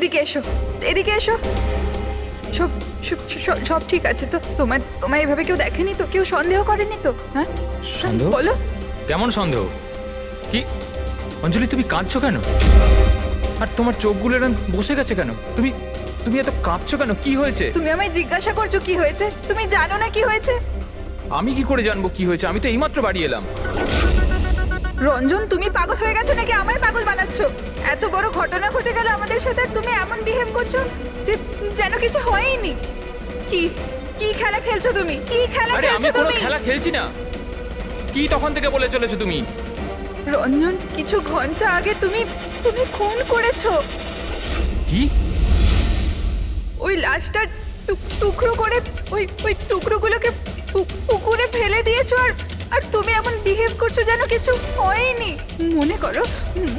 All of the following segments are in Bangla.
এদিকে এসো, এদিকে এসো। সব সব সব- সব ঠিক আছে তো? তোমায় এভাবে কেউ দেখেনি তো? কেউ সন্দেহ করেনি তো? হ্যাঁ সন্দেহ? বলো। কেমন সন্দেহ? কি অঞ্জলি, তুমি কাঁদছো কেন? আর তোমার চোখগুলো এরকম বসে গেছে কেন? তুমি তুমি এত কাঁদছো কেন? কি হয়েছে? তুমি আমায় জিজ্ঞাসা করছো কি হয়েছে? তুমি জানো না কি হয়েছে? আমি কি করে জানবো কি হয়েছে? আমি তো এইমাত্র বাড়ি এলাম। রঞ্জন, তুমি পাগল হয়ে গেছো নাকি আমায় পাগল বানাচ্ছো? এত বড় ঘটনা ঘটে গেল আমাদের সাথে আর তুমি এমন বিহেভ করছো যে যেন কিছু হয়ইনি। কি কি খেলা খেলছো তুমি? কি খেলা আরে আমি খেলছো কোনো তুমি? খেলা খেলছি না। কি তখন থেকে বলে চলেছো তুমি? রঞ্জন, কিছু ঘন্টা আগে তুমি তুমি খুন করেছো। কি? ওই লাশটা টুকরো করে ওই টুকরোগুলোকে পুকুরে ফেলে দিয়েছো আর আর তুমি এমন বিহেভ করছো যেন কিছু হয়নি।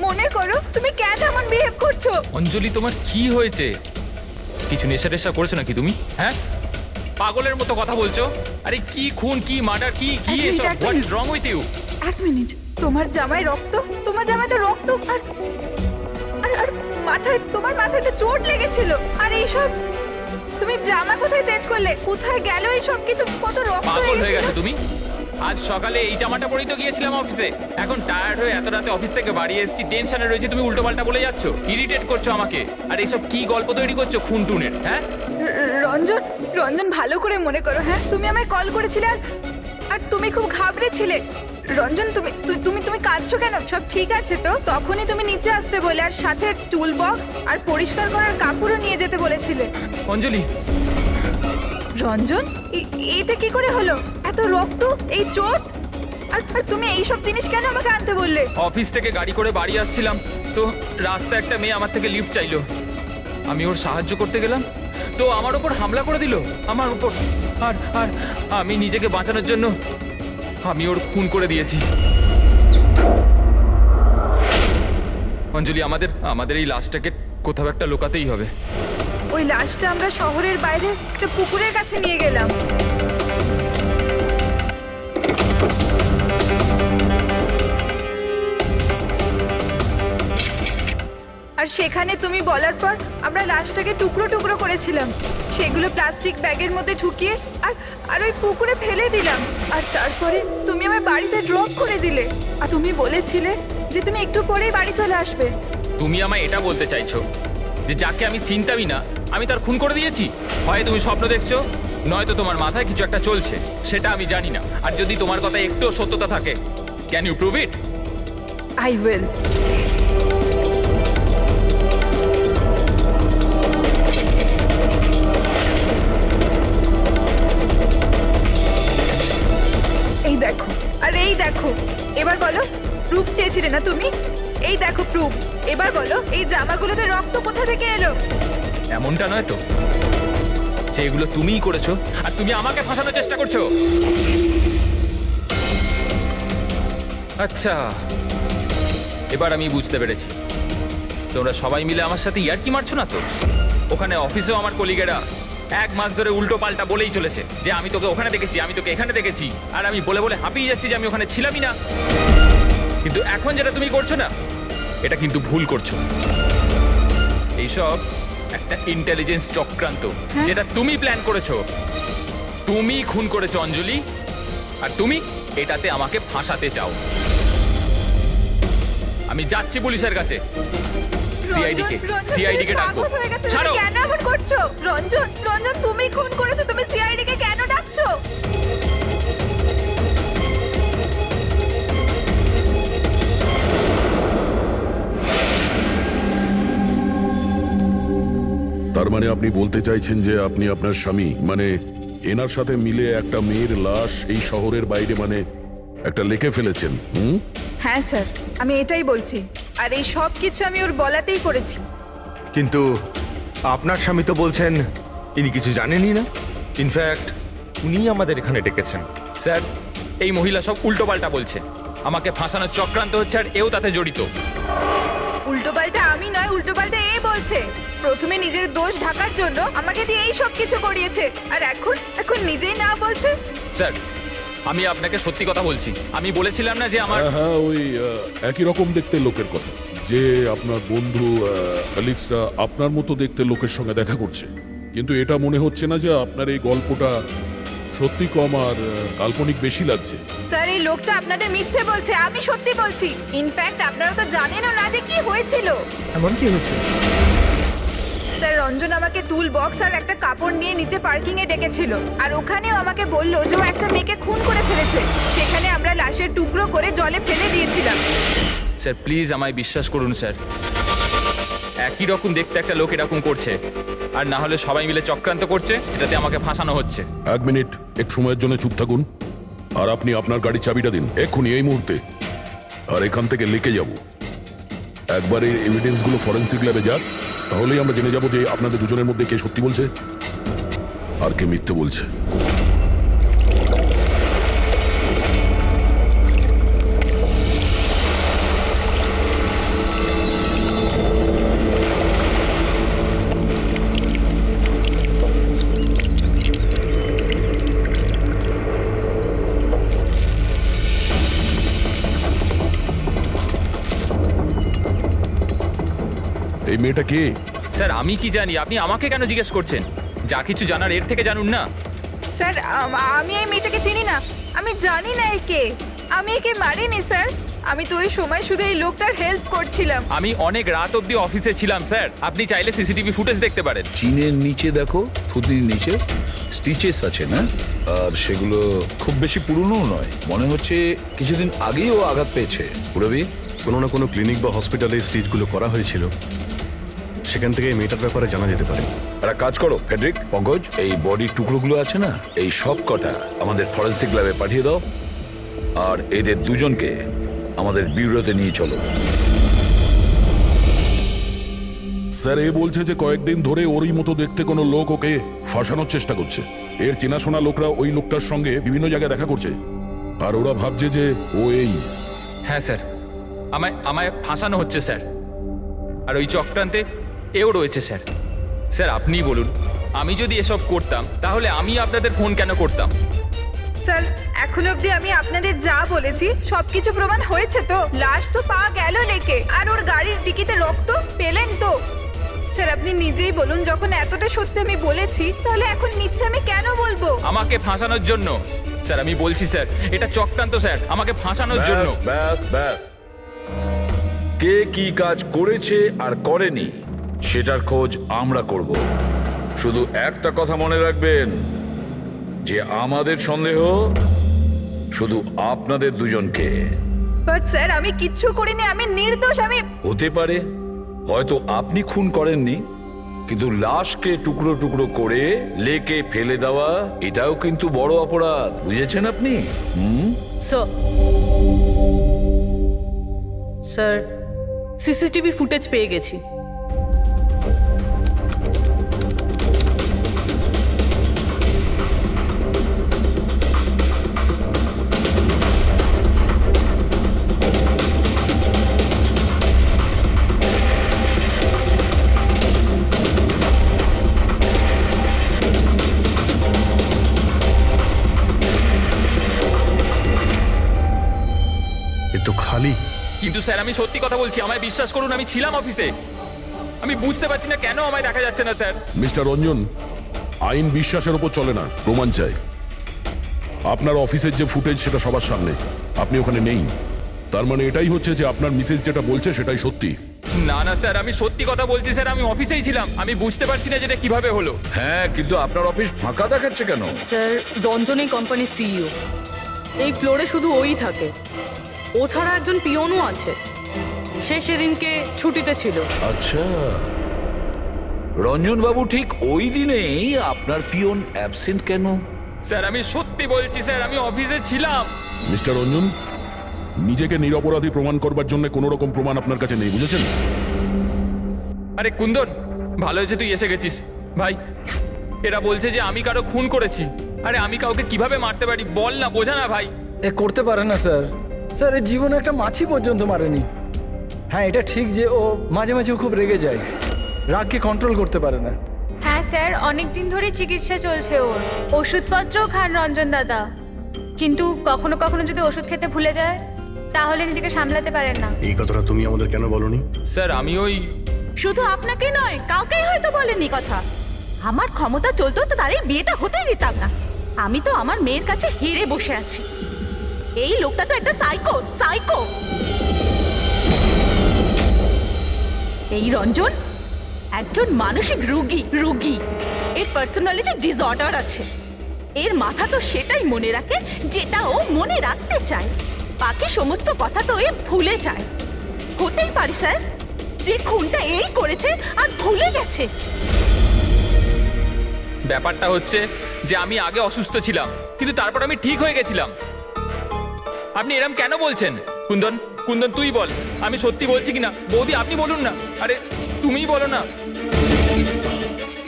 মনে করো তুমি কেন এমন বিহেভ করছো? অঞ্জলি, তোমার কি হয়েছে? কিছু নেশা টেশা করেছো নাকি তুমি? হ্যাঁ, পাগলের মতো কথা বলছো। আরে কি খুন, কি মার্ডার, কি কি এক মিনিট, এসব? এক হোয়াট ইজ মিনিট। Wrong with you? এক মিনিট, তোমার জামায় রক্ত, তোমার জামায় তো রক্ত আর আর আর মাথায়, তোমার মাথায় তো চোট লেগেছিল। আর এইসব তুমি জামা কোথায় চেঞ্জ করলে? কোথায় গেল এই সব কিছু? কত রক্ত পাগল হয়ে লেগেছিল। গেছো তুমি? আজ সকালে এই জামাটা পরেই তো গিয়েছিলাম অফিসে। এখন টায়ার্ড হয়ে এত রাতে অফিস থেকে বাড়ি এসেছি, টেনশনে রয়েছে, তুমি উল্টোপাল্টা বলে যাচ্ছ, ইরিটেট করছো আমাকে। আর এইসব কি গল্প তৈরি করছো খুন টুনের? হ্যাঁ, রঞ্জন, রঞ্জন ভালো করে মনে করো। হ্যাঁ, তুমি আমায় কল করেছিলে আর তুমি খুব ঘাবড়েছিলে। রঞ্জন, তুমি তুমি তুমি কাঁদছো কেন? সব ঠিক আছে তো? তখনই তুমি নিচে আসতে বলে আর সাথে টুল বক্স আর পরিষ্কার করার কাপড়ও নিয়ে যেতে বলেছিলে। অঞ্জলি। রঞ্জন, এটা কি করে হলো? এত রক্ত, এই চোট, আর আর তুমি এই সব জিনিস কেন আমাকে আনতে বললে? অফিস থেকে গাড়ি করে বাড়ি আসছিলাম তো রাস্তায় একটা মেয়ে আমার থেকে লিফট চাইলো। আমি ওর সাহায্য করতে গেলাম তো আমার উপর হামলা করে দিল, আমার উপর। আর আর আমি নিজেকে বাঁচানোর জন্য আমি ওর খুন করে দিয়েছি। অঞ্জলি, আমাদের এই লাশটাকে কোথাও একটা লুকাতেই হবে। ওই লাশটা আমরা শহরের বাইরে একটা পুকুরের কাছে নিয়ে গেলাম। আর সেখানে তুমি বলার পর আমরা লাশটাকে টুকরো টুকরো করেছিলাম, সেগুলো প্লাস্টিক ব্যাগের মধ্যে ঢুকিয়ে আর আর ওই পুকুরে ফেলে দিলাম। আর তারপরে তুমি আমার বাড়িতে ড্রপ করে দিলে আর তুমি বলেছিলে যে তুমি একটু পরেই বাড়ি চলে আসবে। তুমি আমায় এটা বলতে চাইছো যে যাকে আমি চিনতামই না আমি তার খুন করে দিয়েছি? হয় তুমি স্বপ্ন দেখছো, নয়তো তোমার মাথায় কিছু একটা চলছে, সেটা আমি জানি না। আর যদি তোমার কথা একটু সত্যতা থাকে, can you prove it? I will. এই দেখো, আর এই দেখো। এবার বলো, প্রুফ চেয়েছিলে না তুমি? এই দেখো প্রুফ। এবার বলো, এই জামাগুলোতে রক্ত কোথা থেকে এলো? এমনটা নয় তো যে এগুলো তুমিই করেছো আর তুমি আমাকে ফাঁসানোর চেষ্টা করছো? আচ্ছা, এবার আমি বুঝতে পেরেছি। তোমরা সবাই মিলে আমার সাথে ইয়ার্কি মারছো না তো? ওখানে অফিসেও আমার কলিগেরা 1 মাস ধরে উল্টো পাল্টা বলেই চলেছে যে আমি তোকে ওখানে দেখেছি, আমি তোকে এখানে দেখেছি। আর আমি বলে বলে হাঁপিয়ে যাচ্ছি যে আমি ওখানে ছিলামই না। কিন্তু এখন যেটা তুমি করছো না, এটা কিন্তু ভুল করছো। এইসব একটা ইন্টেলিজেন্স চক্রান্ত, যেটা তুমি প্ল্যান করেছো। তুমি খুন করেছো অঞ্জলি, আর তুমি এটাতে আমাকে ফাঁসাতে চাও। আমি যাচ্ছি পুলিশের কাছে। সিআইডি কে ডাকবো। ছাড়ো। কেন এমন করছো? রঞ্জন, রঞ্জন তুমি খুন করেছো, তুমি সিআইডি কে কেন ডাকছো? তার মানে আপনি বলতে চাইছেন যে আপনি আপনার স্বামী মানে এনার সাথে মিলে একটা মেয়ের লাশ এই শহরের বাইরে মানে একটা লেকে ফেলেছেন? হ্যাঁ স্যার, আমি এটাই বলছি। আর এই সব কিছু আমি ওর বলাতেই করেছি। কিন্তু আপনার স্বামী তো বলছেন ইনি কিছু জানেনই না। ইনফ্যাক্ট উনি আমাদের এখানে ডেকেছেন। স্যার, এই মহিলা সব উল্টোপাল্টা বলছে। আমাকে ফাঁসানোর চক্রান্ত হচ্ছে আর এও তাতে জড়িত। উল্টোপাল্টা আমি নয়, উল্টোপাল্টা এ বলছে। প্রথমে নিজের দোষ ঢাকার জন্য আমাকে দিয়ে এই সব কিছু করিয়েছে, আর এখন নিজেই না বলছে। স্যার, আমি আপনাকে সত্যি কথা বলছি। আমি বলেছিলাম না যে আমার হ্যাঁ, ওই একই রকম দেখতে লোকের কথা। যে আপনার বন্ধু অ্যালেক্সরা আপনার মতো দেখতে লোকের সঙ্গে দেখা করছে, কিন্তু এটা মনে হচ্ছে না যে আপনার এই গল্পটা সত্যি কম আর কাল্পনিক বেশি লাগছে। স্যার এই লোকটা আপনাদের মিথ্যে বলছে, আমি সত্যি বলছি। ইনফ্যাক্ট আপনারা তো জানেনও না যে কি হয়েছিল। এমন কি হয়েছিল? স্যার রঞ্জন আমাকে টুল বক্স আর একটা কাপড় নিয়ে নিচে পার্কিং এ ডেকেছিল, আর ওখানেও আমাকে বললো যে ও একটা মেয়েকে খুন করে ফেলেছে। সেখানে আমরা লাশের টুকরো করে জলে ফেলে দিয়েছিলাম। স্যার প্লিজ আমায় বিশ্বাস করুন স্যার, একই রকম দেখতে একটা লোক এরকম করছে, আর না হলে সবাই মিলে চক্রান্ত করছে যেটাতে আমাকে ফাঁসানো হচ্ছে। এক মিনিট, এক সময়ের জন্য চুপ থাকুন, আর আপনি আপনার গাড়ির চাবিটা দিন এক্ষুনি, এই মুহূর্তে। আর এখান থেকে লিখে যাব। একবার এই এভিডেন্সগুলো ফরেন্সিক ল্যাবে যাক, তাহলেই আমরা জেনে যাব যে আপনাদের দুজনের মধ্যে কে সত্যি বলছে আর কে মিথ্যে বলছে। এই মেয়েটা কে? স্যার আমি কি জানি, আপনি আমাকে কেন জিজ্ঞেস করছেন? যা কিছু জানার এর থেকে জানুন না। স্যার আমি এই মেয়েটাকে চিনি না, আমি জানি না একে। আমি একে মারিনি স্যার, আমি তো ওই সময় শুধু এই লোকটার হেল্প করছিলাম। আমি অনেক রাত অবধি অফিসে ছিলাম স্যার, আপনি চাইলে সিসিটিভি ফুটেজ দেখতে পারেন। চিনের নিচে দেখো, থুতির নিচে স্টিচেস আছে না, আর সেগুলো খুব বেশি পুরনো নয়, মনে হচ্ছে কিছুদিন আগেই ও আঘাত পেয়েছে। পুরবি কোনো না কোনো ক্লিনিক বা হসপিটালে স্টিচগুলো করা হয়েছিল, সেখান থেকে এই মেয়েটার ব্যাপারে জানা যেতে পারে। একটা কাজ করো ফেডরিক, পঙ্কজ, এই বডির টুকরোগুলো আছে না, এই সব কটা আমাদের ফরেন্সিক ল্যাবে পাঠিয়ে দাও, আর এদের দুজনকে আমাদের ব্যুরোতে নিয়ে চলো। স্যার এ বলছে যে কয়েকদিন ধরে ওরই মতো দেখতে কোনো লোক ওকে ফাঁসানোর চেষ্টা করছে। এর চেনাশোনা লোকরা ওই লোকটার সঙ্গে বিভিন্ন জায়গায় দেখা করছে, আর ওরা ভাবছে যে ও এই। হ্যাঁ স্যার, আমায় ফাঁসানো হচ্ছে স্যার, আর ওই চক্রান্তে এও রয়েছে স্যার। স্যার আপনিই বলুন, আমি যদি এসব করতাম তাহলে আমি আপনাদের ফোন কেন করতাম? স্যার এখন অবধি আমি আপনাদের যা বলেছি সবকিছু প্রমাণ হয়েছে তো। লাশ তো পাওয়া গেল লেকে, আর ওর গাড়ির ডিকিতে রক্ত পেলেন তো। স্যার আপনি নিজেই বলুন, যখন এতটা সত্যি আমি বলেছি তাহলে এখন মিথ্যে আমি কেন বলবো? আমাকে ফাঁসানোর জন্য স্যার, আমি বলছি স্যার এটা চক্রান্ত স্যার, আমাকে ফাঁসানোর জন্য। ব্যাস ব্যাস ব্যাস, কে কি কাজ করেছে আর করেনি সেটার খোঁজ আমরা করব। শুধু একটা কথা মনে রাখবেন, যে আমাদের সন্দেহ শুধু আপনাদের দুজনকে। বাট স্যার আমি কিচ্ছু করিনি, আমি নির্দোষ। আমি হতে পারে হয়তো আপনি খুন করেননি, কিন্তু লাশকে টুকরো টুকরো করে লেকে ফেলে দেওয়া এটাও কিন্তু বড় অপরাধ, বুঝেছেন আপনি? স্যার সিসিটিভি ফুটেজ পেয়ে গেছি। এ তো খালি। কিন্তু স্যার আমি সত্যি কথা বলছি, আমায় বিশ্বাস করুন, আমি ছিলাম অফিসে। আমি বুঝতে পারছি না কেন আমায় দেখা যাচ্ছে না স্যার। মিস্টার রঞ্জন, আইন বিশ্বাসের ওপর চলে না, প্রমাণ চাই। আপনার অফিসের যে ফুটেজ সেটা সবার সামনে, আপনি ওখানে নেই, তার মানে এটাই হচ্ছে যে আপনার মিসেস যেটা বলছে সেটাই সত্যি। না না স্যার, আমি সত্যি কথা বলছি স্যার, আমি অফিসেই ছিলাম। আমি বুঝতে পারছি না যেটা কিভাবে হলো। হ্যাঁ, কিন্তু আপনার অফিস ফাঁকা দেখাচ্ছে কেন? স্যার রঞ্জন এই কোম্পানির সিইও, এই ফ্লোরে শুধু ওই থাকে, ও ছাড়া একজন পিয়নও আছে, সে সেদিনকে ছুটিতে ছিল। আচ্ছা, রঞ্জন বাবু ঠিক ওই দিনেই আপনার পিয়ন অ্যাবসেন্ট কেন? স্যার আমি সত্যি বলছি স্যার, আমি অফিসে ছিলাম। মিস্টার রঞ্জন, নিজেকে নিরপরাধী প্রমাণ করবার জন্য কোনো রকম প্রমাণ আপনার কাছে নেই, বুঝেছেন? আরে কুন্দন, ভালো হয়েছে তুই এসে গেছিস ভাই। এরা বলছে যে আমি কারো খুন করেছি। আরে আমি কাউকে কিভাবে মারতে পারি বল না, বোঝা না ভাই। এ করতে পারে না স্যার। স্যার এর জীবনে একটা মাছি পর্যন্ত মারেনি। হ্যাঁ এটা ঠিক যে ও মাঝে মাঝে খুব রেগে যায়, রাগকে কন্ট্রোল করতে পারে না। হ্যাঁ স্যার, অনেক দিন ধরে চিকিৎসা চলছে ওর, ওষুধপত্রও খান রঞ্জন দাদা, কিন্তু কখনো কখনো যদি ওষুধ খেতে ভুলে যায় তাহলে নিজেকে সামলাতে পারেন না। এই কথাটা তুমি আমাদের কেন বলনি? স্যার আমি ওই শুধু আপনাকে নয়, কাউকেই হয়তো বলেনি কথা। আমার ক্ষমতা চলতো তো তার এই বিয়েটা হতেই দিতাম না। আমি তো আমার মেয়ের কাছে হেরে বসে আছি। এই লোকটা তো একটা সাইকো সাইকো। এই রঞ্জন একজন মানসিক রোগী। এর পার্সোনালিটি ডিসঅর্ডার আছে। এর মাথা তো সেটাই মনে রাখে যেটা ও মনে রাখতে চায়। বাকি সমস্ত কথা তো এ ভুলে যায়। হতেই পারে স্যার যে খুনটা এই করেছে আর ভুলে গেছে। ব্যাপারটা হচ্ছে যে আমি আগে অসুস্থ ছিলাম, কিন্তু তারপর আমি ঠিক হয়ে গেছিলাম। আপনি এরম কেন বলছেন? কুন্দন কুন্দন তুই বল, আমি সত্যি বলছি কিনা। বৌদি আপনি বলুন না। আরে তুমিই বলো না।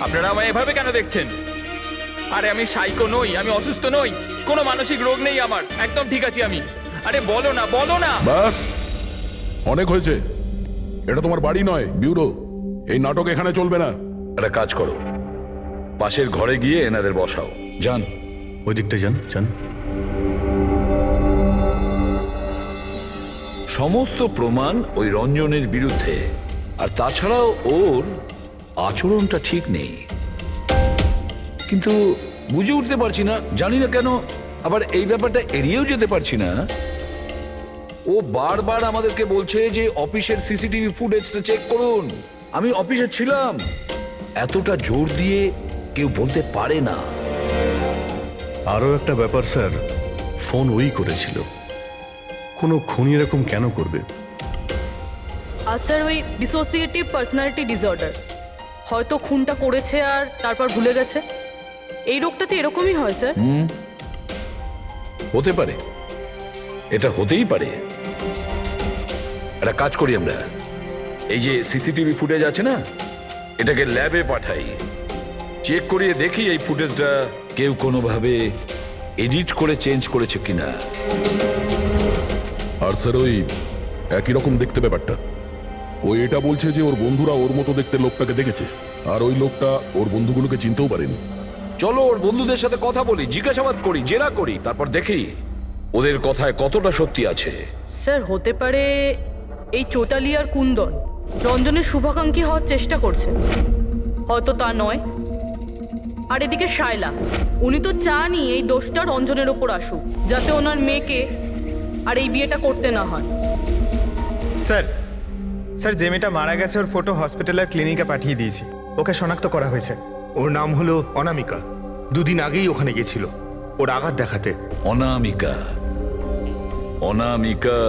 আপনারা আমায় এভাবে কেন দেখছেন? আরে আমি সাইকো নই, আমি অসুস্থ নই, কোনো মানসিক রোগ নেই আমার, একদম ঠিক আছি আমি। আরে বলো না বলো না। বাস, অনেক হয়েছে। এটা তোমার বাড়ি নয়, ব্যুরো। এই নাটক এখানে চলবে না। একটা কাজ করো, পাশের ঘরে গিয়ে এনাদের বসাও। যান। ওই দিকটা যান যান। সমস্ত প্রমাণ ওই রঞ্জনের বিরুদ্ধে, আর তাছাড়াও ওর আচরণটা ঠিক নেই। কিন্তু বুঝে উঠতে পারছি না, জানি না কেন আবার এই ব্যাপারটা এড়িয়েও যেতে পারছি না। ও বারবার আমাদেরকে বলছে যে অফিসের সিসিটিভি ফুটেজটা চেক করুন। আমি অফিসে ছিলাম। এতটা জোর দিয়ে কেউ বলতে পারে না। আরও একটা ব্যাপার স্যার, ফোন ওই করেছিল। কোনো খুনি এরকম কেন করবে? আর স্যার ওই ডিসোসিয়েটিভ পার্সোনালিটি ডিসঅর্ডার, হয়তো খুনটা করেছে আর তারপর ভুলে গেছে। এই রোগটাতে এরকমই হয় স্যার। হতে পারে, এটা হতেই পারে। একটা কাজ করি আমরা, এই যে সিসিটিভি ফুটেজ আছে না, এটাকে ল্যাবে পাঠাই, চেক করিয়ে দেখি এই ফুটেজটা কেউ কোনোভাবে এডিট করে চেঞ্জ করেছে কিনা। আর স্যার ওই একই রকম দেখতে ব্যাপারটা। ও এটা বলছে যে ওর বন্ধুরা ওর মতো দেখতে লোকটাকে দেখেছে, আর ওই লোকটা ওর বন্ধুগুলোকে চিনতেও পারেনি। চলো ওর বন্ধুদের সাথে কথা বলি, জিজ্ঞাসাবাদ করি, জেরা করি, তারপর দেখি ওদের কথায় কতটা সত্যি আছে। স্যার হতে পারে এই চৈতালি আর কুন্দন রঞ্জনের শুভাকাঙ্ক্ষী হওয়ার চেষ্টা করছে, হয়তো তা নয়। আর এদিকে শায়লা, উনি তো চানই এই দোষটা রঞ্জনের ওপর আসুক, যাতে ওনার মেয়েকে আর এই বিয়েটা করতে না হয়। স্যার স্যার যে মেয়েটা মারা গেছে ওর ফটো হসপিটালের ক্লিনিকে পাঠিয়ে দিয়েছি। ওকে শনাক্ত করা হয়েছে। ওর নাম হলো অনামিকা। দুদিন আগেই ওখানে গেছিল ওর আঘাত দেখাতে। অনামিকা, অনামিকা,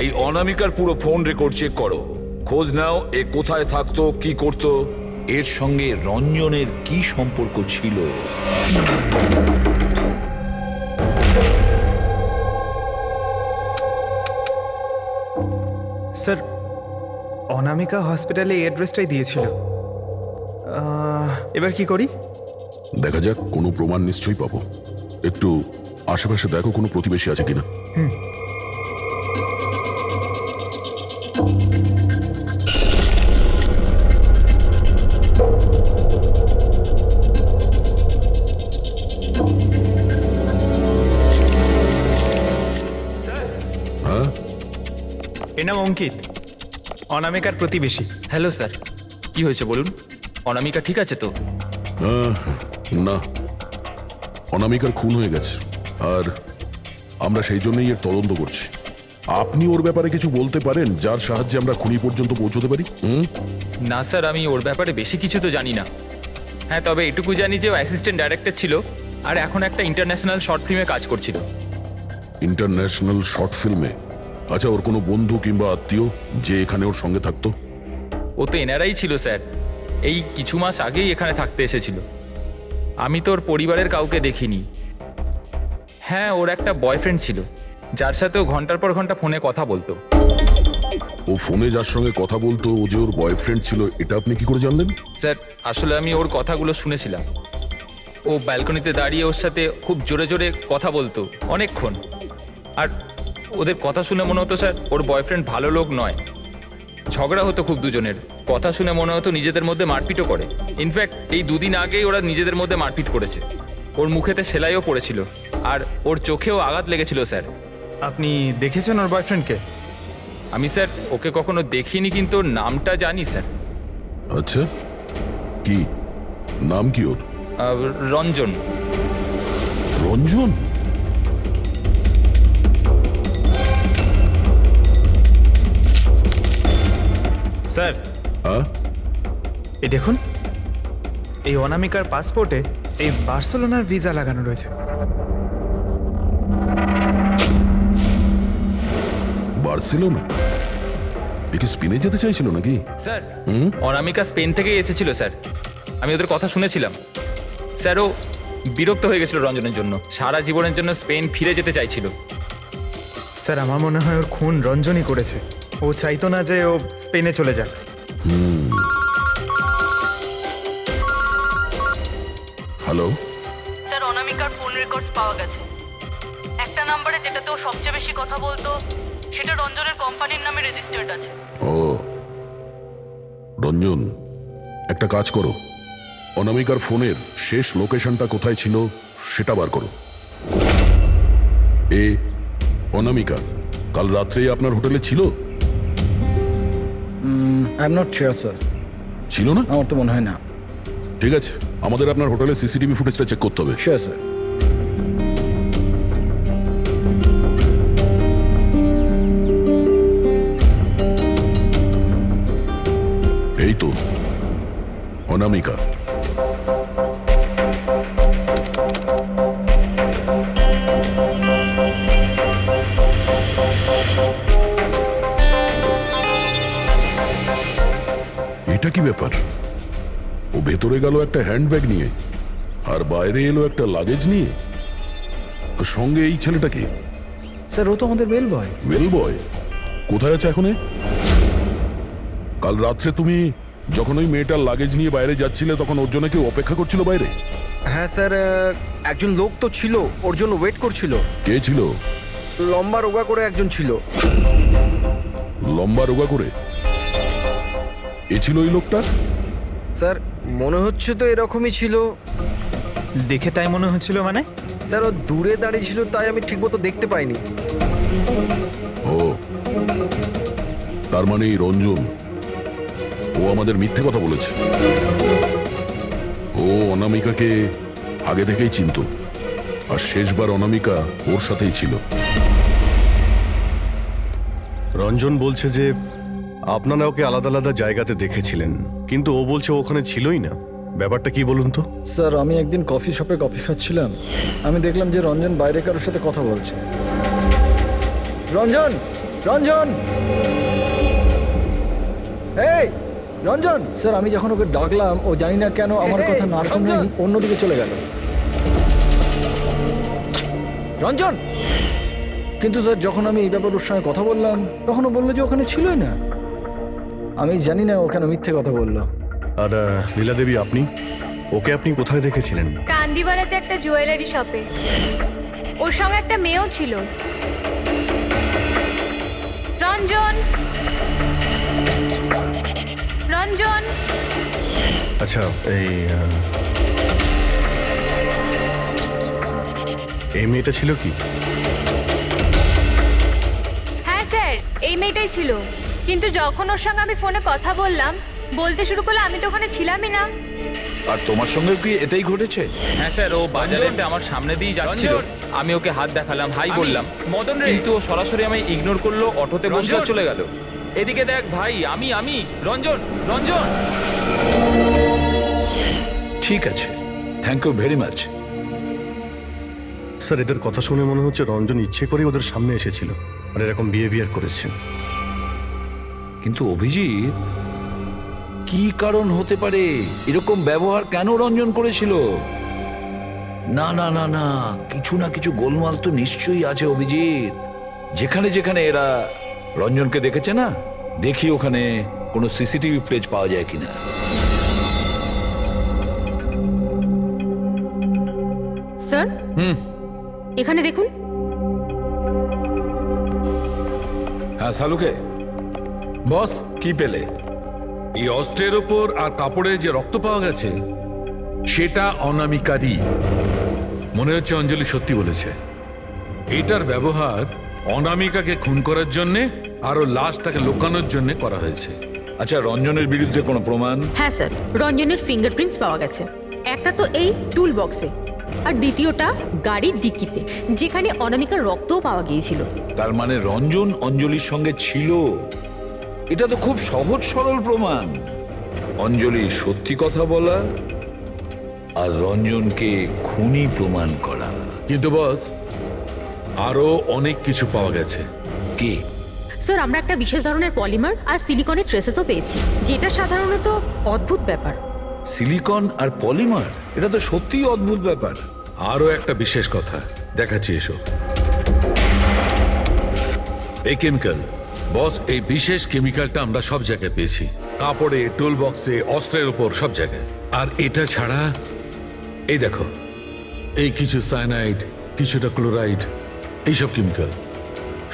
এই অনামিকার পুরো ফোন রেকর্ড চেক করো, খোঁজ নাও এ কোথায় থাকতো, কি করতো, এর সঙ্গে রঞ্জনের কি সম্পর্ক ছিল। স্যার অনামিকা হসপিটালে এই অ্যাড্রেসটাই দিয়েছিল। এবার কি করি? দেখা যাক, কোনো প্রমাণ নিশ্চয়ই পাবো। একটু আশেপাশে দেখো কোনো প্রতিবেশী আছে কিনা। স্যার হ্যাঁ, এর নাম অঙ্কিত, অনামিকার প্রতিবেশী। হ্যালো স্যার, কি হয়েছে বলুন? অনামিকা ঠিক আছে তো? না, অনামিকার খুন হয়ে গেছে, আর আমরা সেই জন্যই এর তদন্ত করছি। আপনি ওর ব্যাপারে কিছু বলতে পারেন যার সাহায্যে আমরা খুনি পর্যন্ত পৌঁছতে পারি? না স্যার, আমি ওর ব্যাপারে বেশি কিছু তো জানি না। হ্যাঁ, তবে এটুকু জানি যে ও অ্যাসিস্ট্যান্ট ডাইরেক্টর ছিল আর এখন একটা ইন্টারন্যাশনাল শর্ট ফিল্মে কাজ করছিল। ইন্টারন্যাশনাল শর্ট ফিল্মে? আচ্ছা, ওর কোনো বন্ধু কিংবা আত্মীয় যে এখানে ওর সঙ্গে থাকতো? ও তো এনারাই ছিল স্যার, এই কিছু মাস আগেই এখানে থাকতে এসেছিল। আমি তো ওর পরিবারের কাউকে দেখিনি। হ্যাঁ, ওর একটা বয়ফ্রেন্ড ছিল যার সাথে ও ঘন্টার পর ঘন্টা ফোনে কথা বলতো। ও ফোনে যার সঙ্গে কথা বলতো ও যে ওর বয়ফ্রেন্ড ছিল, এটা আপনি কি করে জানলেন? স্যার আসলে আমি ওর কথাগুলো শুনেছিলাম। ও ব্যালকনিতে দাঁড়িয়ে ওর সাথে খুব জোরে জোরে কথা বলতো অনেকক্ষণ। আর ওদের কথা শুনে মনে হতো স্যার ওর বয়ফ্রেন্ড ভালো লোক নয়। ঝগড়া হতো খুব দুজনের, কথা শুনে মনে হতো নিজেদের মধ্যে মারপিটও করে। ইনফ্যাক্ট এই দুদিন আগেই ওরা নিজেদের মধ্যে মারপিট করেছে। ওর মুখেতে সেলাইও পড়েছিল আর ওর চোখেও আঘাত লেগেছিল স্যার। আপনি দেখেছেন ওর বয়ফ্রেন্ডকে? আমি স্যার ওকে কখনো দেখিনি, কিন্তু ওর নামটা জানি স্যার। আচ্ছা, কি নাম কি ওর? রঞ্জন। রঞ্জন? স্যার, হ্যাঁ, এই দেখুন, এই অনামিকার পাসপোর্টে এই বার্সেলোনার ভিসা লাগানো রয়েছে। বার্সেলোনা? এ কি স্পেনে যেতে চাইছিল নাকি? স্যার অনামিকা স্পেন থেকেই এসেছিল স্যার, আমি ওদের কথা শুনেছিলাম। স্যার ও বিরক্ত হয়ে গেছিল রঞ্জনের জন্য, সারা জীবনের জন্য স্পেন ফিরে যেতে চাইছিল। স্যার, আমার মনে হয় ওর খুন রঞ্জনই করেছে। ও চাইতো না যে ও স্পেনে চলে যাক। হ্যালো, স্যার অনামিকার ফোন রেকর্ডস পাওয়া গেছে। একটা নাম্বারে যেটাতে ও সবচেয়ে বেশি কথা বলতো সেটা রঞ্জনের কোম্পানির নামে রেজিস্টার্ড আছে। ও রঞ্জন, একটা কাজ করো, অনামিকার ফোনের শেষ লোকেশনটা কোথায় ছিল সেটা বার করো। অনামিকা কাল রাত্রেই আপনার হোটেলে ছিল? I am not sure sir, ছিল না? আমার তো মনে হয় না। ঠিক আছে, আমাদের আপনার হোটেলের সিসিটিভি ফুটেজটা চেক করতে হবে। Sure sir. এই তো অনামিকা। এটা কি ব্যাপার? ও ভেতরে গেল একটা হ্যান্ডব্যাগ নিয়ে, আর বাইরে এলো একটা লাগেজ নিয়ে। আর সঙ্গে এই ছেলেটাকে? স্যার ও তো আমাদের বেল বয়। ওয়েল বয় কোথায় আছে এখন? কাল রাত্রে তুমি যখন ওই মেয়েটার লাগেজ নিয়ে বাইরে যাচ্ছিলে তখন ওর জন্য কেউ অপেক্ষা করছিল বাইরে? হ্যাঁ স্যার, একজন লোক তো ছিল, ওর জন্য ওয়েট করছিল। কে ছিল? লম্বা রোগা করে একজন ছিল। লম্বা রোগা করে? এ ছিল ওই লোকটা? স্যার মনে হচ্ছে তো এরকমই ছিল। দেখে তাই মনে হচ্ছিল মানে? স্যার ও দূরে দাঁড়িয়ে ছিল, তাই আমি ঠিকমতো দেখতে পাইনি। ও, তার মানে এই রঞ্জন, ও আমাদের মিথ্যে কথা বলেছে। ও অনামিকাকে আগে থেকেই চিনতো, আর শেষবার অনামিকা ওর সাথেই ছিল। রঞ্জন বলছে যে আপনারা ওকে আলাদা আলাদা জায়গাতে দেখেছিলেন, কিন্তু ও বলছে ও ওখানে ছিলই না। ব্যাপারটা কি বলুন তো? স্যার আমি একদিন কফি শপে কফি খাচ্ছিলাম, আমি দেখলাম যে রঞ্জন বাইরে কারোর সাথে কথা বলছে। রঞ্জন, রঞ্জন, এই রঞ্জন! স্যার আমি যখন ওকে ডাকলাম ও জানি না কেন আমার কথা না শুনে অন্যদিকে চলে গেল। রঞ্জন! কিন্তু স্যার যখন আমি এই ব্যাপারে ওর সঙ্গে কথা বললাম তখন ও বললো যে ওখানে ছিলই না। আমি জানি না ও কেন মিথ্যে কথা বললো। আর লীলা দেবী, ওকে আপনি কোথায় দেখেছিলেন? কান্দিওয়ালাতে একটা জুয়েলারি শপে। ওর সঙ্গে একটা মেয়েও ছিল। রঞ্জন, রঞ্জন! আচ্ছা, এই মেয়েটা ছিল কি? হ্যাঁ স্যার, এই মেয়েটাই ছিল। কিন্তু যখন ওর সঙ্গে আমি ফোনে কথা বললাম, বলতে শুরু করলো আমি তো ওখানে ছিলামই না। আর তোমার সঙ্গে কি এটাই ঘটেছে? হ্যাঁ স্যার, ও বাজারেতে আমার সামনে দিয়ে যাচ্ছিল, আমি ওকে হাত দেখালাম, হাই বললাম, মদন রে, কিন্তু ও সরাসরি আমায় ইগনোর করলো, অটোতে বসলো, চলে গেল। এদিকে দেখ ভাই, আমি রঞ্জন, রঞ্জন! ঠিক আছে, thank you very much. Sir এদের কথা শুনে মনে হচ্ছে রঞ্জন ইচ্ছে করে ওদের সামনে এসেছিল আর এরকম বিহেভিয়ার করেছে। কিন্তু অভিজিৎ, কি কারণ হতে পারে? এরকম ব্যবহার কেন রঞ্জন করেছিল? না না না না, কিছু না কিছু গোলমাল তো নিশ্চয়ই আছে অভিজিৎ। যেখানে যেখানে এরা রঞ্জনকে দেখেছে না, দেখি ওখানে কোনো সিসিটিভি ফুটেজ পাওয়া যায় কিনা। স্যার এখানে দেখুন। হ্যাঁ শালুকে, বস, কি পেলে? এই অস্ত্রের ওপর আর কাপড়ে যে রক্ত পাওয়া গেছে সেটা অনামিকারই। মনে হচ্ছে অঞ্জলি সত্যি বলেছে। এটার ব্যবহার অনামিকাকে খুন করার জন্য আর ওর লাশটাকে লুকানোর জন্য করা হয়েছে। আচ্ছা, রঞ্জনের বিরুদ্ধে কোনো প্রমাণ? হ্যাঁ স্যার, রঞ্জনের ফিঙ্গারপ্রিন্টস পাওয়া গেছে। একটা তো এই টুল বক্সে, আর দ্বিতীয়টা গাড়ির ডিক্কিতে, যেখানে অনামিকার রক্তও পাওয়া গিয়েছিল। তার মানে রঞ্জন অঞ্জলির সঙ্গে ছিল। এটা তো খুব সহজ সরল প্রমাণ। অঞ্জলির সত্যি কথা বলা আর রঞ্জনকে খুনি প্রমাণ করা। কিন্তু বস, আরো অনেক কিছু পাওয়া গেছে। কি? স্যার, আমরা একটা বিশেষ ধরনের পলিমার আর সিলিকনের ট্রেসেসও পেয়েছি, যেটা সাধারণত অদ্ভুত ব্যাপার। সিলিকন আর পলিমার, এটা তো সত্যিই অদ্ভুত ব্যাপার। আরো একটা বিশেষ কথা দেখাচ্ছি, এসো। এই কেমিক্যাল, বস, এই বিশেষ কেমিক্যালটা আমরা সব জায়গায় পেয়েছি। কাপড়ে, টুল বক্সে, অস্ত্রের উপর, সব জায়গায়। আর এটা ছাড়া এই দেখো, এই কিছু সায়ানাইড, কিছুটা ক্লোরাইড, এইসব কেমিক্যাল।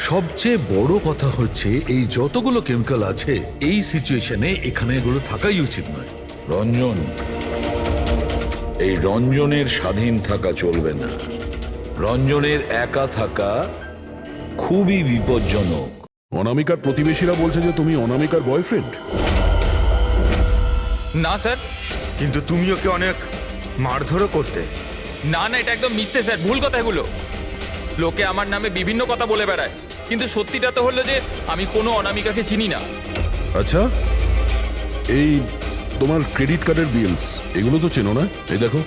সবচেয়ে বড় কথা হচ্ছে, এই যতগুলো কেমিক্যাল আছে এই সিচুয়েশনে এখানে এগুলো থাকাই উচিত নয়। রঞ্জন, এই রঞ্জনের স্বাধীন থাকা চলবে না। রঞ্জনের একা থাকা খুবই বিপজ্জনক। অনামিকার প্রতিবেশীরা বলছে যে তুমি অনামিকার বয়ফ্রেন্ড। না স্যার, কিন্তু তুমি ওকে অনেক মারধরও করতে। না না, এটা একদম মিথ্যে স্যার, ভুল কথা এগুলো। লোকে আমার নামে বিভিন্ন কথা বলে বেড়ায়, কিন্তু সত্যিটা তো হলো যে আমি কোনো অনামিকাকে চিনি না। আচ্ছা, এই তোমার ক্রেডিট কার্ডের বিলস, এগুলো তো চেনো না? এই দেখো,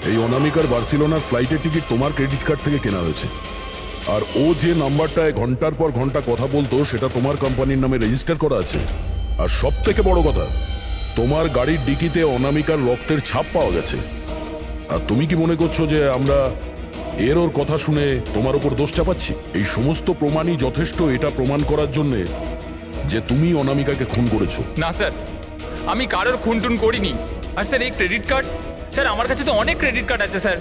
এই অনামিকার বার্সেলোনার ফ্লাইটের টিকিট তোমার ক্রেডিট কার্ড থেকে কেনা হয়েছে। আর ও যে নাম্বারটায় ঘন্টার পর ঘন্টা কথা বলতো সেটা তোমার কোম্পানির নামে রেজিস্টার করা আছে। আর সব থেকে বড় কথা, তোমার গাড়ির ডিকিতে অনামিকার রক্তের ছাপ পাওয়া গেছে। আর তুমি কি মনে করছো যে আমরা ওর কথা শুনে তোমার উপর দোষ চাপাচ্ছি? এই সমস্ত প্রমাণই যথেষ্ট এটা প্রমাণ করার জন্য যে তুমি অনামিকাকে খুন করেছো। না স্যার, আমি কারোর খুনটুন করিনি। আর স্যার, এই ক্রেডিট কার্ড, স্যার আমার কাছে তো অনেক ক্রেডিট কার্ড আছে স্যার।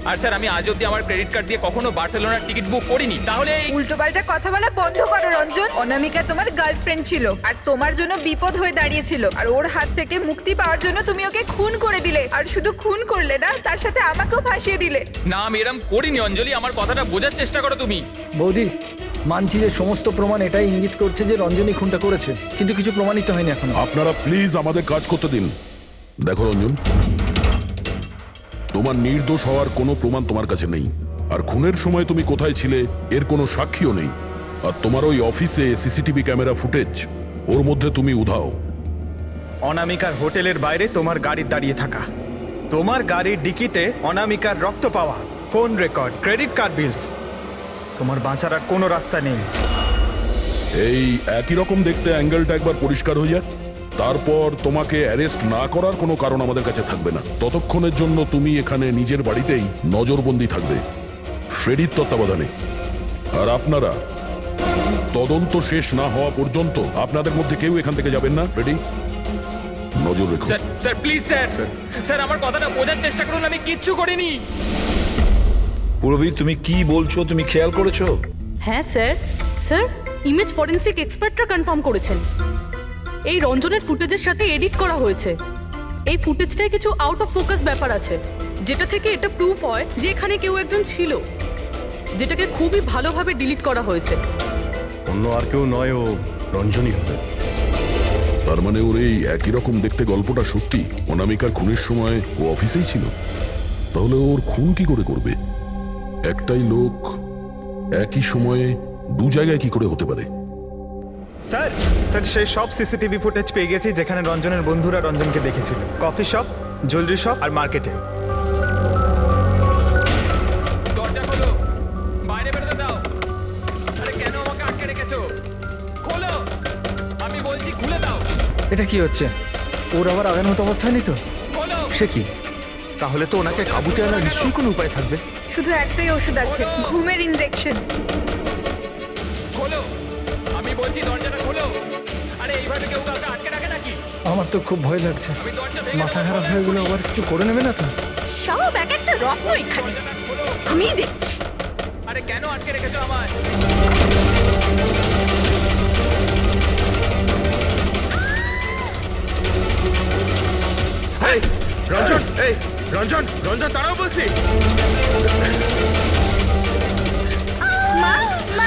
আর স্যার, আমি আজ অব্দি আমার ক্রেডিট কার্ড দিয়ে কখনো বার্সেলোনার টিকিট বুক করিনি। তাহলে উল্টোপাল্টা কথা বলা বন্ধ করো রঞ্জন। অনামিকা তোমার গার্লফ্রেন্ড ছিল আর তোমার জন্য বিপদ হয়ে দাঁড়িয়েছিল, আর ওর হাত থেকে মুক্তি পাওয়ার জন্য তুমি ওকে খুন করে দিলে। আর শুধু খুন করলে না, তার সাথে আমাকেও ফাঁসিয়ে দিলে। না, আমি এরম করিনি অঞ্জলি, আমার কথাটা বোঝার চেষ্টা করো তুমি। বৌদি, মানছি যে সমস্ত প্রমাণ এটাই ইঙ্গিত করছে যে রঞ্জনী খুনটা করেছে, কিন্তু কিছু প্রমাণিত হয়নি এখনো। আপনারা প্লিজ আমাদের কাজ করতে দিন। দেখো রঞ্জন, তোমার নির্দোষ হওয়ার কোনো প্রমাণ তোমার কাছে নেই। আর খুনের সময় তুমি কোথায় ছিলে এর কোনো সাক্ষীও নেই। আর তোমার ওই অফিসে সিসিটিভি ক্যামেরা ফুটেজ, ওর মধ্যে তুমি উধাও। অনামিকার হোটেলের বাইরে তোমার গাড়ির দাঁড়িয়ে থাকা, তোমার গাড়ির ডিকিতে অনামিকার রক্ত পাওয়া, ফোন রেকর্ড, ক্রেডিট কার্ড বিলস, তোমার বাঁচার আর কোনো রাস্তা নেই। এই একই রকম দেখতে অ্যাঙ্গেলটা একবার পরিষ্কার হয়ে যাক, তারপর তোমাকে অ্যারেস্ট না করার কোনো কারণ আমাদের কাছে থাকবে না। ততক্ষণের জন্য তুমি এখানে নিজের বাড়িতেই নজরবন্দি থাকবে, ফ্রেডির তত্ত্বাবধানে। আর আপনারা তদন্ত শেষ না হওয়া পর্যন্ত আপনাদের মধ্যে কেউ এখান থেকে যাবেন না। ফ্রেডি, নজর রেখো। Sir, sir please sir, sir আমার কথাটা বোঝার চেষ্টা করুন, আমি কিচ্ছু করিনি। পূরবী, তুমি কি বলছো তুমি খেয়াল করেছো? হ্যাঁ স্যার, স্যার ইমেজ ফরেন্সিক এক্সপার্টরা কনফার্ম করেছেন এই রঞ্জনের ফুটেজের সাথে এডিট করা হয়েছে। এই ফুটেজটায় কিছু আউট অফ ফোকাস ব্যাপার আছে, যেটা থেকে এটা প্রুফ হয় যে এখানে কেউ একজন ছিল, যেটাকে খুবই ভালোভাবে ডিলিট করা হয়েছে। অন্য আর কেউ নয়, ও রঞ্জনী হবে। তার মানে ওর এই একই রকম দেখতে গল্পটা সত্যি। অনামিকার খুনের সময় ও অফিসেই ছিল। তাহলে ওর খুন কি করে করবে? একটাই লোক একই সময়ে দু জায়গায় কি করে হতে পারে? স্যার, স্যার সেই সব সিসিটিভি ফুটেজ পেয়ে গেছি যেখানে রঞ্জনের বন্ধুরা রঞ্জনকে দেখেছিল। কফি শপ, জুয়েলারি শপ আর মার্কেটে। দরজা খোলো, বাইরে বেরোতে দাও। আরে কেন আমাকে আটকে রেখেছো? খোলো, আমি বলছি খুলে দাও। এটা কি হচ্ছে? ওর আবার আগের মতো অবস্থায় নেই তো? খোলো। সে কি? তাহলে তো ওনাকে কাবুতে আনার নিশ্চয়ই কোনো উপায় থাকবে। শুধু একটাই ওষুধ আছে, ঘুমের ইনজেকশন। খোলো, আমি বলছি দরজাটা খোলো। আরে এইভাবে কেউ কাউকে আটকে রাখে নাকি? আমার তো খুব ভয় লাগছে। আমি দরজা ভেঙে মাথা খারাপ হয়ে গেলে আবার কিছু করে নেবে না তো? সব এক একটা রত্ন এখানে, দরজাটা খোলো। আমি দেখছি। আরে কেন আটকে রেখেছো আমায়? এই রঞ্জন, এই রঞ্জন, রঞ্জন দাঁড়াও বলছি। মা, মা,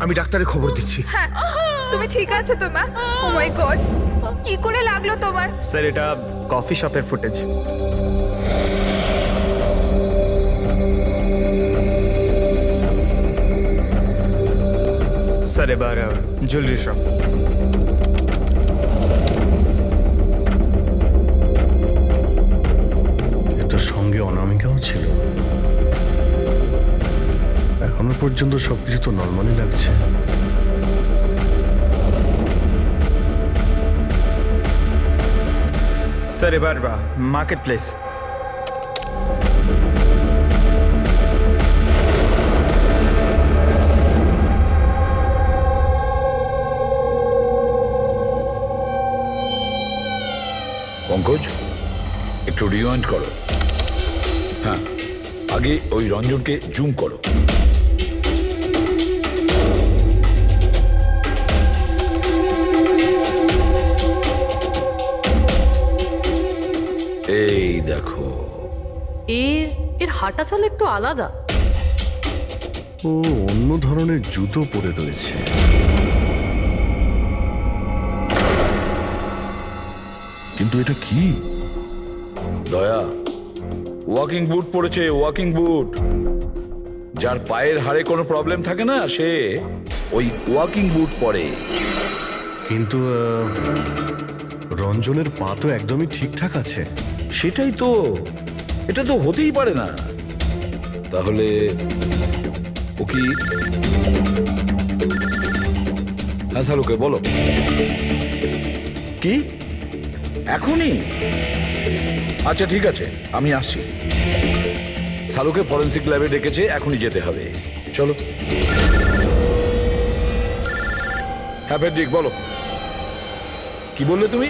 আমি ডাক্তারের খবর দিচ্ছি। হ্যাঁ তুমি ঠিক আছো তো মা? ও মাই গড, কি করে লাগলো তোমার? স্যার এটা কফি শপের ফুটেজ। স্যার এবার জুয়েলারি শপ। এটার সঙ্গে অনামিকাও ছিল। এখনো পর্যন্ত সবকিছু তো নর্মালি লাগছে। স্যার এবার মার্কেট প্লেস। পঙ্কজ, একটু রিওয়াইন্ড করো। হ্যাঁ, আগে ওই রঞ্জনকে জুম করো। এই দেখো, এর হাঁটা চল একটু আলাদা। ও অন্য ধরনের জুতো পরে রয়েছে। কিন্তু এটা কি? দয়া ওয়াকিং বুট পরেছে, ওয়াকিং বুট। যার পায়ের হাড়ে কোনো প্রবলেম থাকে না, সে ওই ওয়াকিং বুট পরে। কিন্তু রঞ্জনের পা তো একদমই ঠিকঠাক আছে। সেটাই তো, এটা তো হতেই পারে না। তাহলে ও কি? হ্যাঁ শালুকে বলো, কি এখনই? আচ্ছা ঠিক আছে, আমি আসছি। শালুকে ফরেন্সিক ল্যাবে ডেকেছে, এখনই যেতে হবে। চলো। হ্যাঁ ফেডরিক বলো, কি বললে তুমি?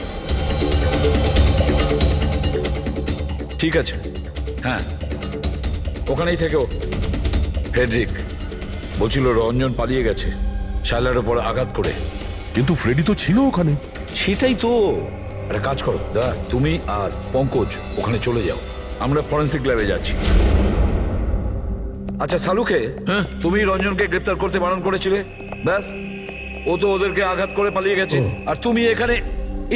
ঠিক আছে, হ্যাঁ ওখানেই থেকো। ফ্রেডরিক বলছিল রঞ্জন পালিয়ে গেছে শায়লার ওপর আঘাত করে। কিন্তু ফ্রেডি তো ছিল ওখানে। সেটাই তো। একটা কাজ করো দা, তুমি আর পঙ্কজ ওখানে চলে যাও, আমরা ফরেন্সিক ল্যাবে যাচ্ছি। আচ্ছা শালুকে, তুমি রঞ্জনকে গ্রেপ্তার করতে বারণ করেছিলে, ব্যাস ও তো ওদেরকে আঘাত করে পালিয়ে গেছে। আর তুমি এখানে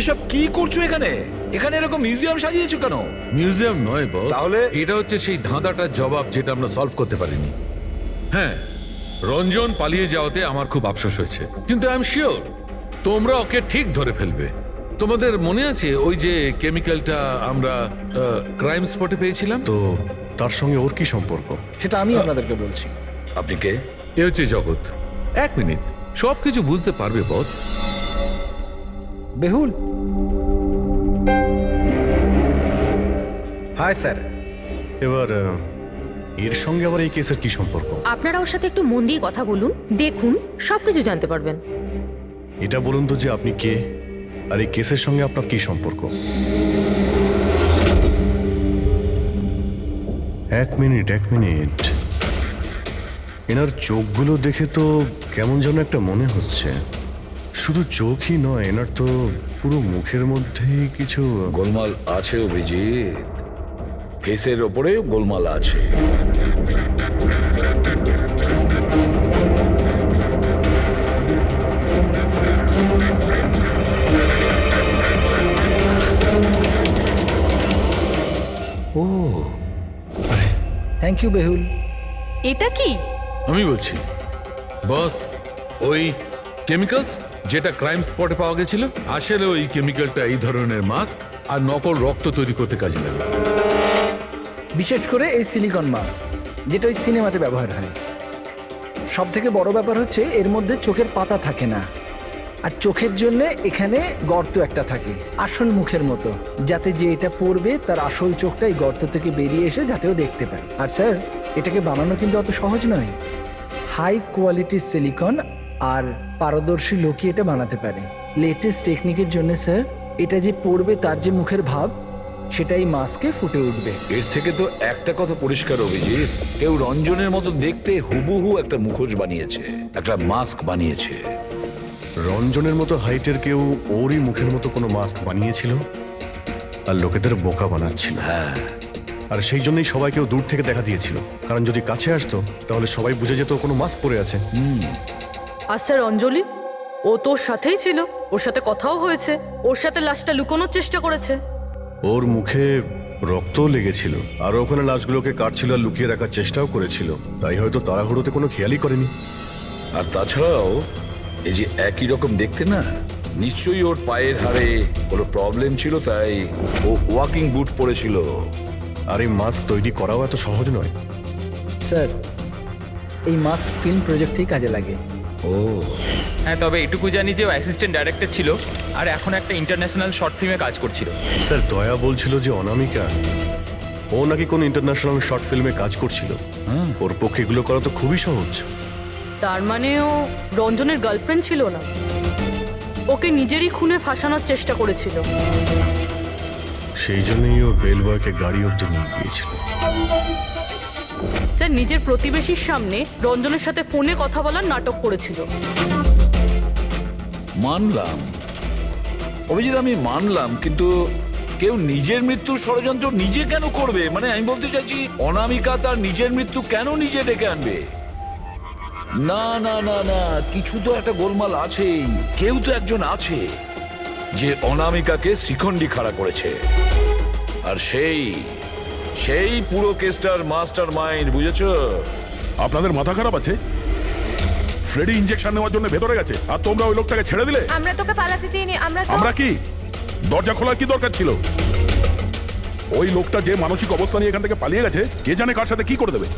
এসব কি করছো? এখানে এখানে এরকম মিউজিয়াম সাজিয়েছো কেন? মিউজিয়াম নয় বস, তাহলে? এটা হচ্ছে সেই ধাঁধাটার জবাব যেটা আমরা সলভ করতে পারিনি। হ্যাঁ, রঞ্জন পালিয়ে যাওয়াতে আমার খুব আফসোস হয়েছে, কিন্তু আই এম শিওর তোমরা ওকে ঠিক ধরে ফেলবে। তোমাদের মনে আছে ওই যে কেমিক্যালটা আমরা ক্রাইম স্পটে পেয়েছিলাম? তো তার সঙ্গে ওর কি সম্পর্ক? সেটা আমি আপনাদেরকে বলছি। আপনি কে? এ হচ্ছে জগৎ। এক মিনিট, সবকিছু বুঝতে পারবে বস। বেহুল, হাই স্যার। এবার এর সঙ্গে আবার এই কেসের কি সম্পর্ক? আপনারা ওর সাথে একটু মন দিয়ে কথা বলুন, দেখুন সবকিছু জানতে পারবেন। এটা বলুন তো যে আপনি কে, আর এই কেসের সঙ্গে আপনার কি সম্পর্ক? এক মিনিট। এনার চোখগুলো দেখে তো কেমন যেন একটা মনে হচ্ছে। শুধু চোখই নয়, এনার তো পুরো মুখের মধ্যেই কিছু গোলমাল আছে অভিজিৎ, ফেসের ওপরে গোলমাল আছে। ও আরে থ্যাংক ইউ বেহুল। এটা কি? আমি বলছি বস, ওই কেমিক্যালস যেটা ক্রাইম স্পটে পাওয়া গেছিল, আসলে ওই কেমিক্যালটা এই ধরনের মাস্ক আর নকল রক্ত তৈরি করতে কাজে লাগে। বিশেষ করে এই সিলিকন মাস্ক, যেটা ওই সিনেমাতে ব্যবহার হয়। সব থেকে বড় ব্যাপার হচ্ছে এর মধ্যে চোখের পাতা থাকে না, আর চোখের জন্য এখানে গর্ত একটা থাকে আসল মুখের মতো, যাতে যে এটা পড়বে তার আসল চোখটা এই গর্ত থেকে বেরিয়ে এসে যাতেও দেখতে পায়। আর স্যার, এটাকে বানানো কিন্তু অত সহজ নয়। হাই কোয়ালিটির সিলিকন আর পারদর্শী লোকই এটা বানাতে পারে। লেটেস্ট টেকনিকের জন্য স্যার, এটা যে পড়বে তার যে মুখের ভাব, সেটাই মাস্কে ফুটে উঠবে। এর থেকে তো একটা কথা পরিষ্কার অভিজিৎ, কেউ রঞ্জনের মতো দেখতে হুবহু একটা মুখোশ বানিয়েছে, একটা মাস্ক বানিয়েছে। রঞ্জনের মতো হাইটের কেউ ওরই মুখের মতো কোনো মাস্ক বানিয়েছিল আর লোকেদের বোকা বানাচ্ছিল। হ্যাঁ, আর সেই জন্যই সবাইকেও দূর থেকে দেখা দিয়েছিল, কারণ যদি কাছে আসতো তাহলে সবাই বুঝে যেত ও কোনো মাস্ক পরে আছে। আর স্যার অঞ্জলি, ও তোর সাথেই ছিল, ওর সাথে কথাও হয়েছে, ওর সাথে লাশটা লুকোনোর চেষ্টা করেছে। ওর মুখে রক্তও লেগেছিল, আর ওখানে লাশগুলোকে কাটছিল আর লুকিয়ে রাখার চেষ্টাও করেছিল, তাই হয়তো তাড়াহুড়োতে কোনো খেয়ালই করেনি। আর তাছাড়াও এই যে একই রকম দেখতে না, নিশ্চয়ই ওর পায়ের হাড়ে কোনো প্রবলেম ছিল, তাই ও ওয়াকিং বুট পরেছিল। আর এই মাস্ক তৈরি করাও এত সহজ নয়। স্যার, এই মাস্ক ফিল্ম প্রজেক্টেই কাজে লাগে। ও হ্যাঁ, তবে এটুকু জানি যে ও অ্যাসিস্ট্যান্ট ডাইরেক্টর ছিল আর এখন একটা ইন্টারন্যাশনাল শর্ট ফিল্মে কাজ করছিল। স্যার, দয়া বলছিল যে অনামিকা ও নাকি কোন ইন্টারন্যাশনাল শর্ট ফিল্মে কাজ করছিল। ওর পক্ষে এগুলো করা তো খুবই সহজ। তার মানে ও রঞ্জনের গার্লফ্রেন্ড ছিল না, ওকে নিজেরই খুনে ফাঁসানোর চেষ্টা করেছিল। সেই জন্যই ও বেলবয়কে গাড়ি অব্দি নিয়ে গিয়েছিল। স্যার নিজের প্রতিবেশীর সামনে রঞ্জনের সাথে ফোনে কথা বলার নাটক করেছিল। মানলাম অভিজিৎ, আমি মানলাম, কিন্তু কেউ নিজের মৃত্যুর ষড়যন্ত্র নিজে কেন করবে? মানে আমি বলতে চাইছি, অনামিকা তার নিজের মৃত্যু কেন নিজে ডেকে আনবে? না না না না, কিছু তো একটা গোলমাল আছেই। কেউ তো একজন আছে যে অনামিকাকে শিখণ্ডি খাড়া করেছে, আর সেই পুরো কেসটার মাস্টার মাইন্ড, বুঝেছো? আপনাদের মাথা খারাপ আছে? ফ্রেডি ইনজেকশন নেওয়ার জন্য ভেতরে গেছে আর তোমরা ওই লোকটাকে ছেড়ে দিলে। আমরা তোকে পালাতে দিইনি, আমরা কি দরজা খোলার কি দরকার ছিল? ওই লোকটা যে মানসিক অবস্থা নিয়ে এখান থেকে পালিয়ে গেছে, কে জানে কার সাথে কি করে দেবে।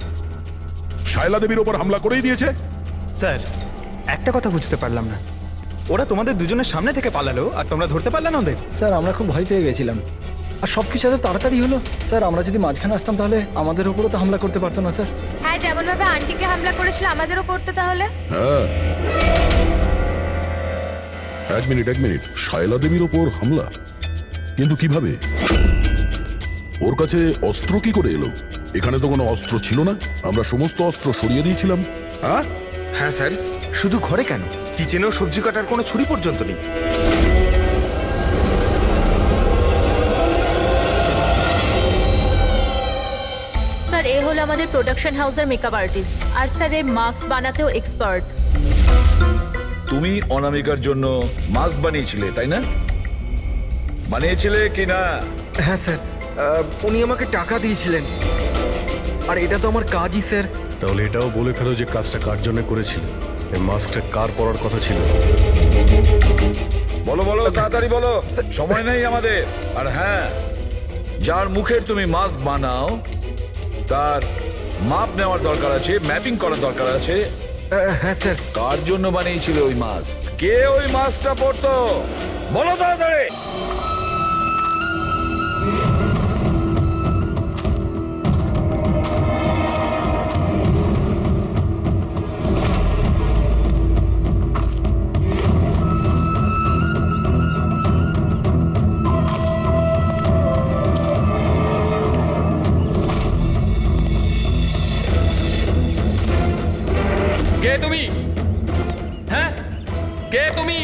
শায়লা দেবীর ওপর হামলা করেই দিয়েছে। স্যার, একটা কথা বুঝতে পারলাম না, ওরা তোমাদের দুজনের সামনে থেকে পালালো আর তোমরা ধরতে পারলে না ওদের? স্যার, আমরা খুব ভয় পেয়ে গেছিলাম, আর সব কিছু এত তাড়াতাড়ি হলো। স্যার, আমরা যদি মাঝখানে আসতাম তাহলে আমাদের উপরও তো হামলা করতে পারতো না স্যার। হ্যাঁ, যেমন ভাবে আন্টিকে হামলা করেছিল আমাদেরও করতে তাহলে। হ্যাঁ, এক মিনিট, শায়লা দেবীর ওপর হামলা? কিন্তু কিভাবে? ওর কাছে অস্ত্র কি করে এলো? এখানে তো কোনো অস্ত্র ছিল না, আমরা সমস্ত অস্ত্র সরিয়ে দিয়েছিলাম। হ্যাঁ স্যার, শুধু ঘরে কেন, কিচেনেও সবজি কাটার কোনো ছুরি পর্যন্ত নেই। স্যার, এ হলো আমাদের প্রোডাকশন হাউসের মেকআপ আর্টিস্ট, আর স্যার এ মাস্ক বানাতেও এক্সপার্ট। তুমি অনামিকার জন্য মাস্ক বানিয়েছিলে, তাই না? বানিয়েছিলে কি না? হ্যাঁ স্যার, উনি আমাকে টাকা দিয়েছিলেন, আর এটা তো আমার কাজই স্যার। তাহলে এটাও বলে ফেলো যে কাজটা কার জন্য করেছিল, এই মাস্কটা কার পরার কথা ছিল। বলো তাড়াতাড়ি বলো, সময় নেই আমাদের। আর হ্যাঁ, যার মুখের তুমি মাস্ক বানাও তার মাপ নেওয়ার দরকার আছে, ম্যাপিং করার দরকার আছে। হ্যাঁ স্যার। কার জন্য বানিয়েছিল ওই মাস্ক? কে ওই মাস্কটা পরতো? বলো তাড়াতাড়ি। কে তুমি? হ্যাঁ, কে তুমি?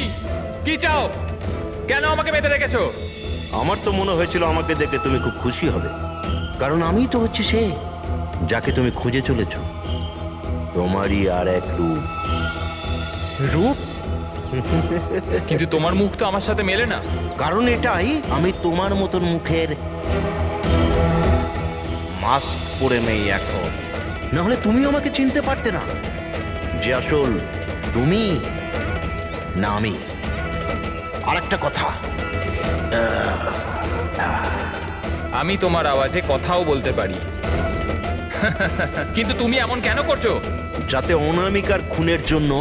কি চাও? কেন আমাকে বেঁধে রেখেছো? আমার তো মনে হয়েছিল আমাকে দেখে তুমি খুব খুশি হবে, কারণ আমিই তো হচ্ছি সে যাকে তুমি খুঁজে চলেছ। তোমারই আর এক রূপ। রূপ? কিন্তু তোমার মুখ তো আমার সাথে মেলে না। কারণ এটাই, আমি তোমার মতন মুখের মাস্ক পরে নেই এখন, নাহলে তুমি আমাকে চিনতে পারতে না যে আসল তুমি না আমি। আর একটা কথা, আমি তোমার আওয়াজে কথাও বলতে পারি। কিন্তু তুমি এমন কেন করছো? যাতে অনামিকার খুনের জন্য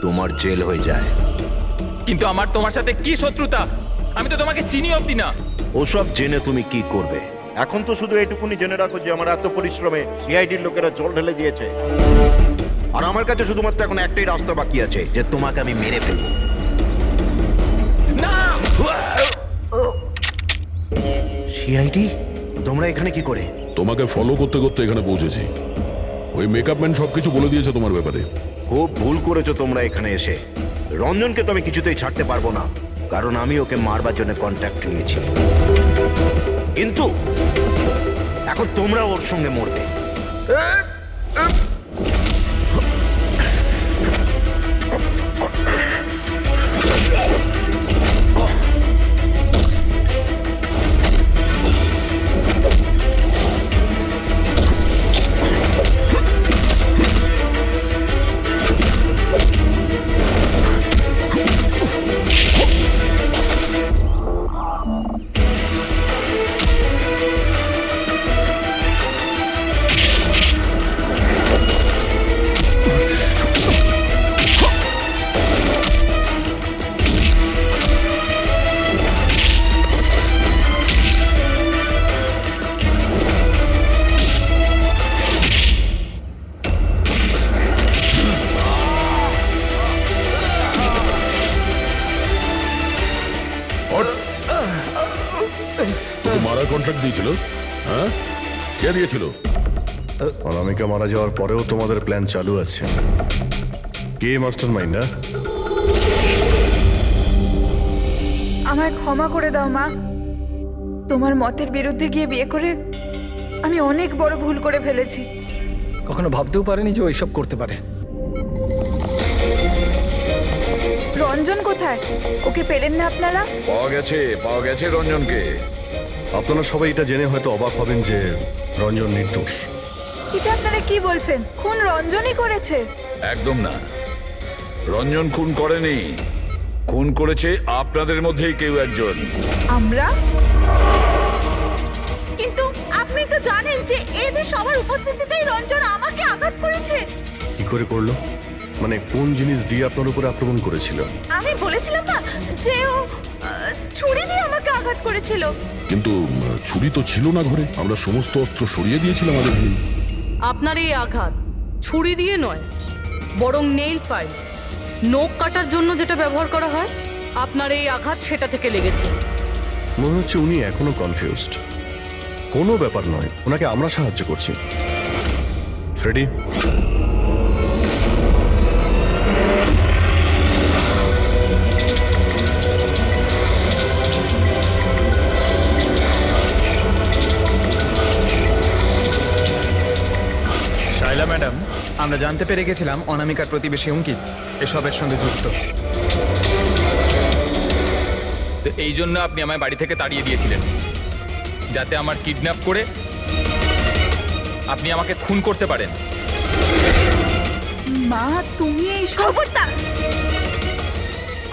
তোমার জেল হয়ে যায়। কিন্তু আমার তোমার সাথে কি শত্রুতা? আমি তো তোমাকে চিনি অবধি না। ওসব জেনে তুমি কি করবে? এখন তো শুধু এটুকুনি জেনে রাখো যে আমার এত পরিশ্রমে সিআইডির লোকেরা জল ঢেলে দিয়েছে, আর আমার কাছে শুধুমাত্র এখন একটাই রাস্তা বাকি আছে, যে তোমাকে আমি মেরে ফেলবো। না! সিআইডি, তোমরা এখানে কি করে? তোমাকে ফলো করতে করতে এখানে পৌঁছেছি। ওই মেকআপ ম্যান সবকিছু বলে দিয়েছে তোমার ব্যাপারে। খুব ভুল করেছো তোমরা এখানে এসে। রঞ্জনকে তো আমি কিছুতেই ছাড়তে পারবো না, কারণ আমি ওকে মারবার জন্য কন্ট্যাক্ট নিয়েছি। কিন্তু এখন তোমরা ওর সঙ্গে মরবে। কন্ট্রাক্ট দিয়েছিল? হ্যাঁ, কে দিয়েছিল? অনামিকা মারা যাওয়ার পরেও তোমাদের প্ল্যান চালু আছে। কে মাস্টার মাইন্ড? আমায় ক্ষমা করে দাও মা। তোমার মতের বিরুদ্ধে গিয়ে বিয়ে করে আমি অনেক বড় ভুল করে ফেলেছি। কখনো ভাবতেও পারেনি যে ও এইসব করতে পারে। রঞ্জন কোথায়? ওকে পেলেন না আপনারা? পাওয়া গেছে রঞ্জনকে। আপনারা সবাই এটা জেনে হয়তো অবাক হবেন যে রঞ্জন নির্দোষ। এটা আপনারা কি বলছেন? খুন রঞ্জনই করেছে? একদম না, রঞ্জন খুন করেনি। খুন করেছে আপনাদের মধ্যেই কেউ একজন। আমরা? কিন্তু আপনি তো জানেন যে এদের সবার উপস্থিতিতেই রঞ্জন আমাকে আঘাত করেছে। কি করে করলো? মানে কোন জিনিস দিয়ে আপনার উপরে আক্রমণ করেছিল? আমি বলেছিলাম না যে ও ছুরি দিয়ে আমাকে আঘাত করেছিল। কিন্তু ছুরি তো ছিল না ঘরে, আমরা সমস্ত অস্ত্র সরিয়ে দিয়েছিলাম আগে থেকেই। আপনার এই আঘাত ছুরি দিয়ে নয়, বরং নেইল ফাইল, নখ কাটার জন্য যেটা ব্যবহার করা হয়, আপনার এই আঘাত সেটা থেকে লেগেছে। মনে হচ্ছে উনি এখনো কনফিউজড। কোনো ব্যাপার নয়, ওনাকে আমরা সাহায্য করছি। ফ্রেডি, শাইলা ম্যাডাম, আমরা জানতে পেরে গেছিলাম অনামিকার প্রতিবেশী অঙ্কিত এসবের সঙ্গে যুক্ত। তো এই জন্য আপনি আমায় বাড়ি থেকে তাড়িয়ে দিয়েছিলেন, যাতে আমার কিডন্যাপ করে আপনি আমাকে খুন করতে পারেন। মা, তুমি এই খবরদার,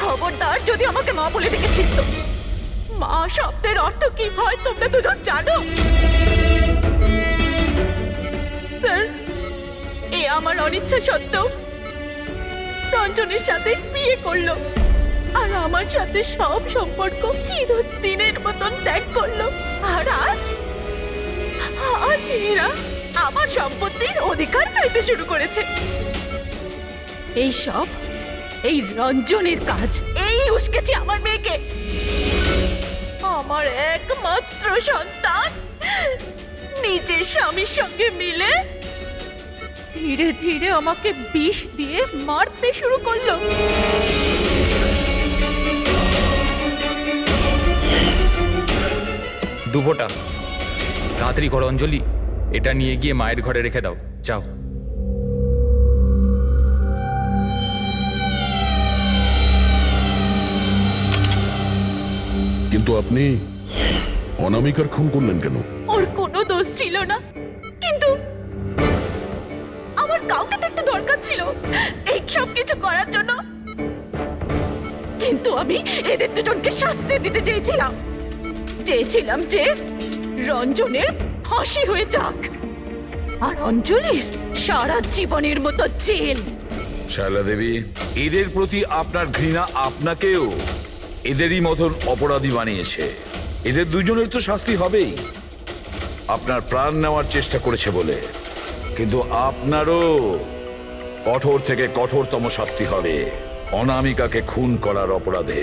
খবরদার, যদি আমাকে মা বলে ডেকেছিস তো। মা শব্দের অর্থ কি হয় তোমরা দুজন জানো? স্যার, এ আমার অনিচ্ছা সত্ত্বেও রঞ্জনের সাথে বিয়ে করলো আর আমার সাথে সব সম্পর্ক চিরদিনের মতন ত্যাগ করলো। আর আজ এরা আমার সম্পত্তির অধিকার চাইতে শুরু করেছে। এই সব এই রঞ্জনের কাজ। এই উস্কেছে আমার মেয়েকে, আমার একমাত্র সন্তান, নিজের স্বামীর সঙ্গে মিলে ধীরে ধীরে আমাকে বিষ দিয়ে মারতে শুরু করলো। দুভোটা তাড়াতাড়ি করো অঞ্জলি, এটা নিয়ে গিয়ে মায়ের ঘরে রেখে দাও, যাও। কিন্তু আপনি অনামিকার খুন করলেন কেন? ওর কোনো দোষ ছিল না, কিন্তু আমার কাউকে তো একটা দরকার ছিল এই সব কিছু করার জন্য। কিন্তু আমি এদের দুজনকে শাস্তি দিতে চেয়েছিলাম যে রঞ্জনের ফাঁসি হয়ে যাক আর অঞ্জলির সারা জীবনের মতো জেল। শায়লা দেবী, এদের প্রতি আপনার ঘৃণা আপনাকেও এদেরই মতন অপরাধী বানিয়েছে। এদের দুজনের তো শাস্তি হবেই, আপনার প্রাণ নেওয়ার চেষ্টা করেছে বলে। কিন্তু আপনারও কঠোর থেকে কঠোরতম শাস্তি হবে অনামিকাকে খুন করার অপরাধে।